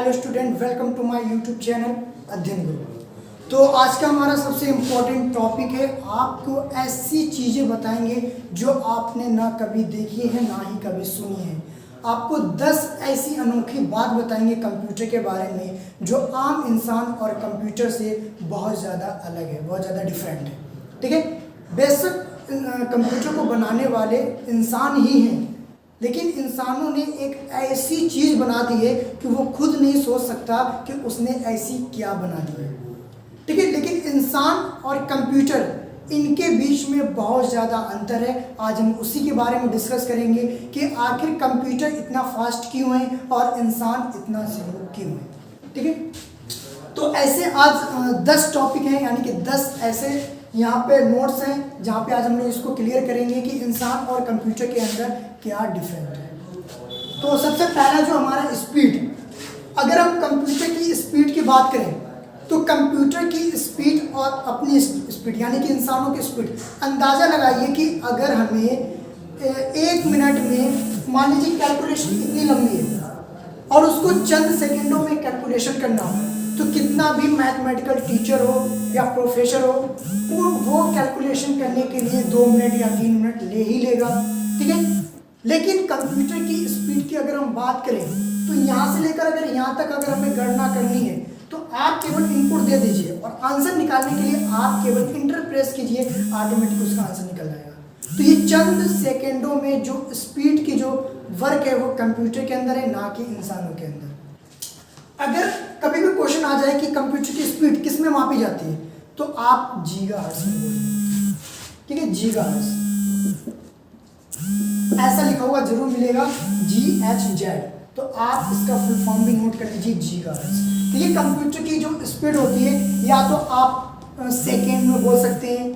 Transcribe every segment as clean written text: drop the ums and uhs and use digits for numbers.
Hello student, welcome to my YouTube channel Adhyayan Guru. तो आज का हमारा सबसे इम्पोर्टेंट टॉपिक है, आपको ऐसी चीज़ें बताएंगे जो आपने ना कभी देखी है ना ही कभी सुनी है। आपको 10 ऐसी अनोखी बात बताएंगे कंप्यूटर के बारे में जो आम इंसान और कंप्यूटर से बहुत ज़्यादा अलग है, बहुत ज़्यादा डिफरेंट है। ठीक है, बेशक कंप्यूटर को बनाने वाले इंसान ही हैं, लेकिन इंसानों ने एक ऐसी चीज़ बना दी है कि वो खुद नहीं सोच सकता कि उसने ऐसी क्या बना दी है। ठीक है, लेकिन इंसान और कंप्यूटर, इनके बीच में बहुत ज़्यादा अंतर है। आज हम उसी के बारे में डिस्कस करेंगे कि आखिर कंप्यूटर इतना फास्ट क्यों है और इंसान इतना स्लो क्यों है। ठीक है, तो ऐसे आज 10 टॉपिक हैं, यानी कि 10 ऐसे यहाँ पे नोट्स हैं जहाँ पे आज हम लोग इसको क्लियर करेंगे कि इंसान और कंप्यूटर के अंदर क्या डिफरेंट है। तो सबसे पहला जो हमारा स्पीड, अगर हम कंप्यूटर की स्पीड की बात करें तो कंप्यूटर की स्पीड और अपनी स्पीड यानी कि इंसानों की स्पीड, अंदाज़ा लगाइए कि अगर हमें 1 मिनट में मान लीजिए कैलकुलेशन इतनी लंबी है और उसको चंद सेकेंडों में कैलकुलेशन करना हो, तो कितना भी मैथमेटिकल टीचर हो या प्रोफेसर हो, वो कैलकुलेशन करने के लिए 2 मिनट या 3 मिनट ले ही लेगा। ठीक है, लेकिन कंप्यूटर की स्पीड की अगर हम बात करें तो यहाँ से लेकर अगर यहाँ तक अगर हमें गणना करनी है तो आप केवल इनपुट दे दीजिए और आंसर निकालने के लिए आप केवल इंटर प्रेस कीजिए, ऑटोमेटिक उसका आंसर निकल जाएगा। तो ये चंद सेकेंडों में जो स्पीड की जो वर्क है वो कंप्यूटर के अंदर है, ना कि इंसानों के अंदर। अगर कभी भी क्वेश्चन आ जाए कि कंप्यूटर की स्पीड किस में मापी जाती है तो आप गीगाहर्ट्ज में बोलिए। ठीक है, गीगाहर्ट्ज ऐसा लिखा हुआ जरूर मिलेगा, GHZ, तो आप इसका फुल फॉर्म भी नोट कर लीजिए, गीगाहर्ट्ज। तो ये कंप्यूटर की जो स्पीड होती है, या तो आप सेकेंड में बोल सकते हैं,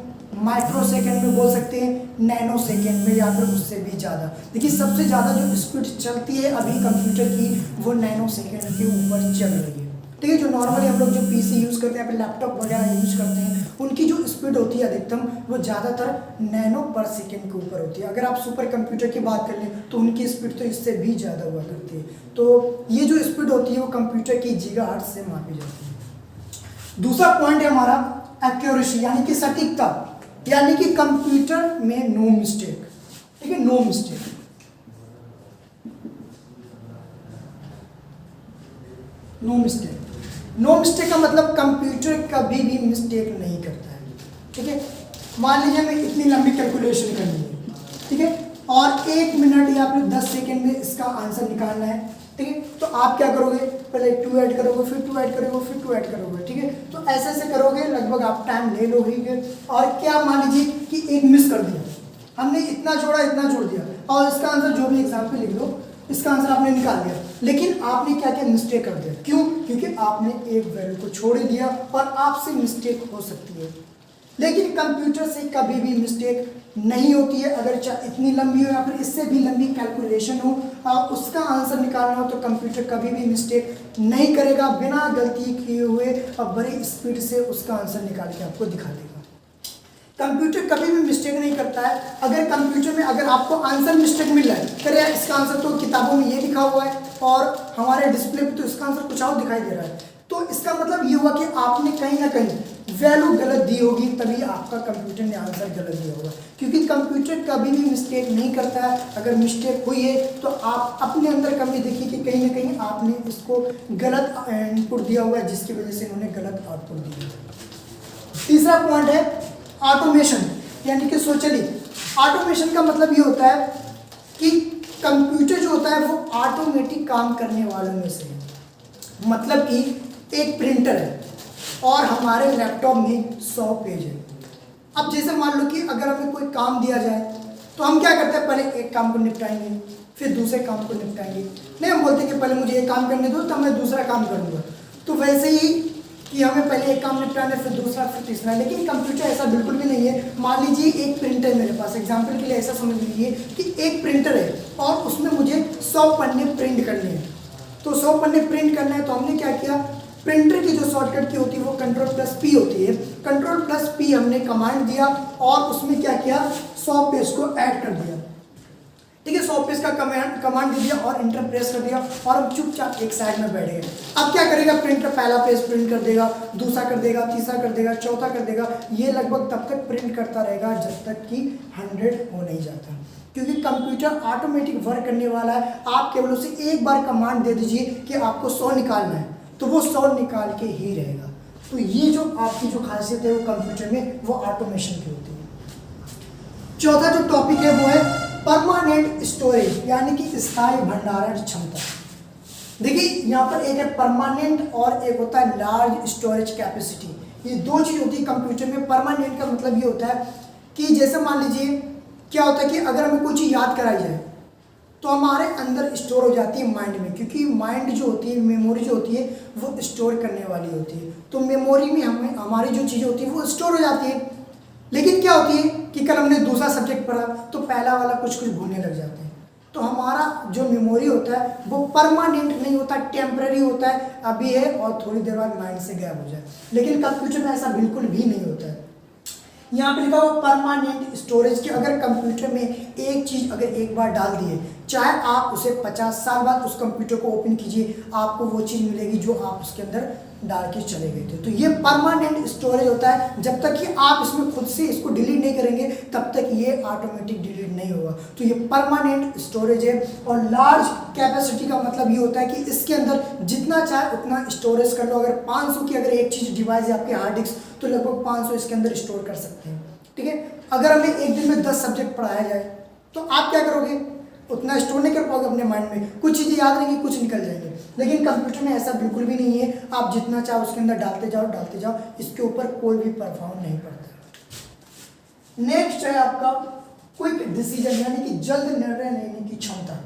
माइक्रो सेकेंड में बोल सकते हैं, नैनो सेकेंड में, या फिर उससे भी ज़्यादा। देखिए सबसे ज़्यादा जो स्पीड चलती है अभी कंप्यूटर की वो नैनो सेकेंड के ऊपर चल रही है। ठीक है, जो नॉर्मली हम लोग जो PC यूज़ करते हैं, फिर लैपटॉप वगैरह यूज़ करते हैं, उनकी जो स्पीड होती है अधिकतम वो ज़्यादातर नैनो पर सेकेंड के ऊपर होती है। अगर आप सुपर कंप्यूटर की बात कर लें तो उनकी स्पीड तो इससे भी ज़्यादा हुआ करती है। तो ये जो स्पीड होती है वो कंप्यूटर की गीगाहर्ट्ज से मापी जाती है। दूसरा पॉइंट है हमारा एक्यूरेसी, यानी कि सटीकता, यानी कि कंप्यूटर में नो मिस्टेक। ठीक है, no mistake. No mistake, no mistake का मतलब कंप्यूटर कभी भी मिस्टेक नहीं करता है। ठीक है, मान लीजिए हमें इतनी लंबी कैलकुलेशन करनी है, ठीक है, और 1 मिनट या फिर 10 सेकेंड में इसका आंसर निकालना है। ठीक है, तो आप क्या करोगे, पहले 2 ऐड करोगे, फिर 2 ऐड करोगे, फिर 2 ऐड करोगे। ठीक है, तो ऐसे ऐसे करोगे, लगभग आप टाइम ले लोगे। और क्या मान लीजिए कि एक मिस कर दिया, हमने इतना छोड़ा इतना छोड़ दिया, और इसका आंसर जो भी एग्जाम्पल लिख लो, इसका आंसर आपने निकाल दिया, लेकिन आपने क्या किया, मिस्टेक कर दिया। क्यों? क्योंकि आपने एक वैल्यू को छोड़ दिया और आपसे मिस्टेक हो सकती है। लेकिन कंप्यूटर से कभी भी मिस्टेक नहीं होती है। अगर इतनी लंबी हो या फिर इससे भी लंबी कैलकुलेशन हो और उसका आंसर निकालना हो तो कंप्यूटर कभी भी मिस्टेक नहीं करेगा, बिना गलती किए हुए और बड़ी स्पीड से उसका आंसर निकाल के आपको दिखा देगा। कंप्यूटर कभी भी मिस्टेक नहीं करता है। अगर कंप्यूटर में अगर आपको आंसर मिस्टेक मिल रहा है, कह रहे इसका आंसर तो किताबों में ये लिखा हुआ है और हमारे डिस्प्ले पे तो इसका आंसर कुछ और दिखाई दे रहा है, तो इसका मतलब ये हुआ कि आपने कहीं ना कहीं वैल्यू गलत दी होगी, तभी आपका कंप्यूटर ने आंसर गलत दिया होगा। क्योंकि कंप्यूटर कभी भी मिस्टेक नहीं करता है। अगर मिस्टेक हुई है तो आप अपने अंदर कमी देखिए कि कहीं ना कहीं आपने इसको गलत इनपुट दिया हुआ है, जिसकी वजह से इन्होंने गलत आउटपुट दिया है। तीसरा पॉइंट है ऑटोमेशन, यानी कि स्वचालित। ऑटोमेशन का मतलब ये होता है कि कंप्यूटर जो होता है वो ऑटोमेटिक काम करने वालों में से है। मतलब कि एक प्रिंटर है और हमारे लैपटॉप में 100 पेज है। अब जैसे मान लो कि अगर हमें कोई काम दिया जाए तो हम क्या करते हैं, पहले एक काम को निपटाएंगे, फिर दूसरे काम को निपटाएंगे। नहीं, हम बोलते हैं कि पहले मुझे एक काम करने दो तब मैं दूसरा काम करूँगा। तो वैसे ही कि हमें पहले एक काम निपटाना है, फिर दूसरा, फिर तीसरा। लेकिन कंप्यूटर ऐसा बिल्कुल भी नहीं है। मान लीजिए एक प्रिंटर है मेरे पास, एग्जाम्पल के लिए ऐसा समझ लीजिए कि एक प्रिंटर है और उसमें मुझे 100 पन्ने प्रिंट करने हैं। तो 100 पन्ने प्रिंट करना है तो हमने क्या किया, प्रिंटर की जो शॉर्टकट की होती है वो Ctrl+P होती है। Ctrl+P हमने कमांड दिया और उसमें क्या किया, 100 पेज को ऐड कर दिया। ठीक है, 100 पेज का कमांड दे दिया और इंटर प्रेस कर दिया और हम चुपचाप एक साइड में बैठ गए। अब क्या करेगा प्रिंटर, पहला पेज प्रिंट कर देगा, दूसरा कर देगा, तीसरा कर देगा, चौथा कर देगा। ये लगभग तब तक प्रिंट करता रहेगा जब तक कि 100 हो नहीं जाता, क्योंकि कंप्यूटर ऑटोमेटिक वर्क करने वाला है। आप केवल उसे एक बार कमांड दे दीजिए कि आपको 100 निकालना है, तो वो 100 निकाल के ही रहेगा। तो ये जो आपकी जो खासियत है वो कंप्यूटर में वो ऑटोमेशन की होती है। चौथा जो टॉपिक है वो है परमानेंट स्टोरेज, यानी कि स्थायी भंडारण क्षमता। देखिए यहाँ पर एक है परमानेंट और एक होता है लार्ज स्टोरेज कैपेसिटी। ये दो चीज होती है कंप्यूटर में। परमानेंट का मतलब ये होता है कि जैसे मान लीजिए क्या होता है कि अगर हमें कोई चीज़ याद कराई जाए तो हमारे अंदर स्टोर हो जाती है माइंड में, क्योंकि माइंड जो होती है, मेमोरी जो होती है वो स्टोर करने वाली होती है। तो मेमोरी में हमें हमारी जो चीज़ें होती है वो स्टोर हो जाती है। लेकिन क्या होती है कि कल हमने दूसरा सब्जेक्ट पढ़ा तो पहला वाला कुछ कुछ भूलने लग जाते हैं। तो हमारा जो मेमोरी होता है वो परमानेंट नहीं होता, टेम्पररी होता है, अभी है और थोड़ी देर बाद माइंड से गायब हो जाए। लेकिन कंप्यूटर में ऐसा बिल्कुल भी नहीं होता है। यहाँ पे लिखा हुआ परमानेंट स्टोरेज कि अगर कंप्यूटर में एक चीज़ अगर एक बार डाल दिए, चाहे आप उसे 50 साल बाद उस कंप्यूटर को ओपन कीजिए, आपको वो चीज़ मिलेगी जो आप उसके अंदर डाल के चले गए थे। तो ये परमानेंट स्टोरेज होता है। जब तक कि आप इसमें खुद से इसको डिलीट नहीं करेंगे तब तक ये ऑटोमेटिक डिलीट नहीं होगा। तो ये परमानेंट स्टोरेज है। और लार्ज कैपेसिटी का मतलब ये होता है कि इसके अंदर जितना चाहे उतना स्टोरेज कर लो। अगर 500 की अगर एक चीज़ डिवाइस है आपके हार्ड डिस्क, तो लगभग 500 इसके अंदर स्टोर कर सकते हैं। ठीक है, अगर हमें एक दिन में 10 सब्जेक्ट पढ़ाया जाए तो आप क्या करोगे, उतना स्टोर नहीं कर पाओगे अपने माइंड में। कुछ चीज़ें याद रहेंगी, कुछ निकल जाएंगे। लेकिन कंप्यूटर में ऐसा बिल्कुल भी नहीं है। आप जितना चाहो उसके अंदर डालते जाओ, इसके ऊपर कोई भी प्रभाव नहीं पड़ता। नेक्स्ट है आपका क्विक डिसीजन, यानी कि जल्द निर्णय लेने की क्षमता।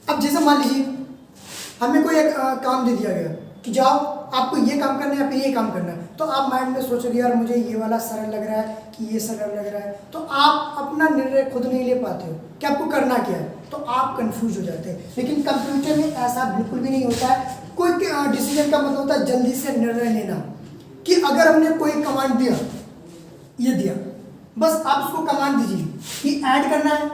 अब जैसे मान लीजिए हमें कोई एक काम दे दिया गया कि जाओ आपको ये काम करना है या फिर ये काम करना है, तो आप माइंड में सोचोगे यार मुझे ये वाला सरल लग रहा है कि ये सरल लग रहा है, तो आप अपना निर्णय खुद नहीं ले पाते हो कि आपको करना क्या है, तो आप कंफ्यूज हो जाते हैं। लेकिन कंप्यूटर में ऐसा बिल्कुल भी नहीं होता है। क्विक डिसीजन का मतलब होता है जल्दी से निर्णय लेना, कि अगर हमने कोई कमांड दिया, ये दिया, बस आप उसको कमांड दीजिए कि ऐड करना है,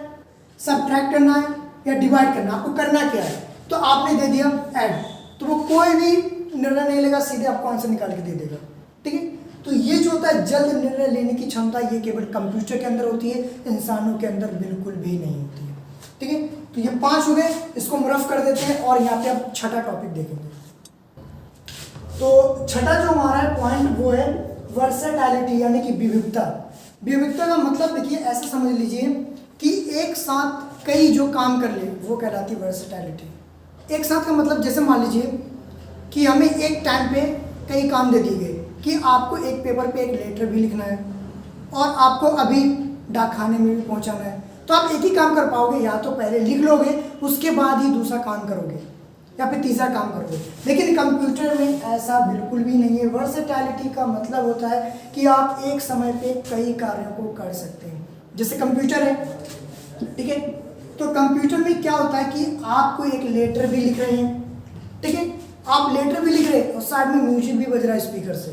सब्ट्रैक्ट करना है या डिवाइड करना, आपको करना क्या है, तो आपने दे दिया ऐड, तो वो कोई भी निर्णय नहीं लेगा, सीधे आपको आंसर निकाल के दे देगा। ठीक है, तो ये जो होता है जल्द निर्णय लेने की क्षमता, ये केवल कंप्यूटर के अंदर होती है, इंसानों के अंदर बिल्कुल भी नहीं होती है। ठीक है, तो ये 5 हो गए, इसको हम रफ कर देते हैं और यहाँ पे अब छठा टॉपिक देखेंगे। तो छठा जो हमारा है पॉइंट वो है वर्सेटैलिटी, यानी कि विविधता। विविधता का मतलब देखिए ऐसा समझ लीजिए कि एक साथ कई जो काम कर ले वो कहलाती है वर्सेटैलिटी। एक साथ का मतलब जैसे मान लीजिए कि हमें एक टाइम पे कई काम दे दिए गए कि आपको एक पेपर पे एक लेटर भी लिखना है और आपको अभी डाकखाने में भी पहुंचाना है, तो आप एक ही काम कर पाओगे, या तो पहले लिख लोगे उसके बाद ही दूसरा काम करोगे या फिर तीसरा काम करोगे। लेकिन कंप्यूटर में ऐसा बिल्कुल भी नहीं है। वर्सेटैलिटी का मतलब होता है कि आप एक समय पे कई कार्यों को कर सकते हैं। जैसे कंप्यूटर है, ठीक है, तो कंप्यूटर में क्या होता है कि आपको एक लेटर भी लिख रहे हैं, ठीक है, आप लेटर भी लिख रहे हैं और साइड में म्यूजिक भी बज रहा है स्पीकर से,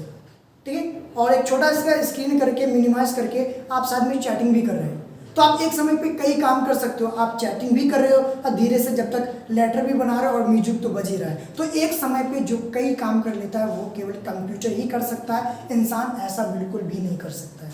ठीक है, और एक छोटा सा स्क्रीन करके मिनिमाइज करके आप साथ में चैटिंग भी कर रहे हैं। तो आप एक समय पे कई काम कर सकते हो, आप चैटिंग भी कर रहे हो और धीरे से जब तक लेटर भी बना रहे हो और म्यूजिक तो बज ही रहा है। तो एक समय पे जो कई काम कर लेता है वो केवल कंप्यूटर ही कर सकता है, इंसान ऐसा बिल्कुल भी नहीं कर सकता है।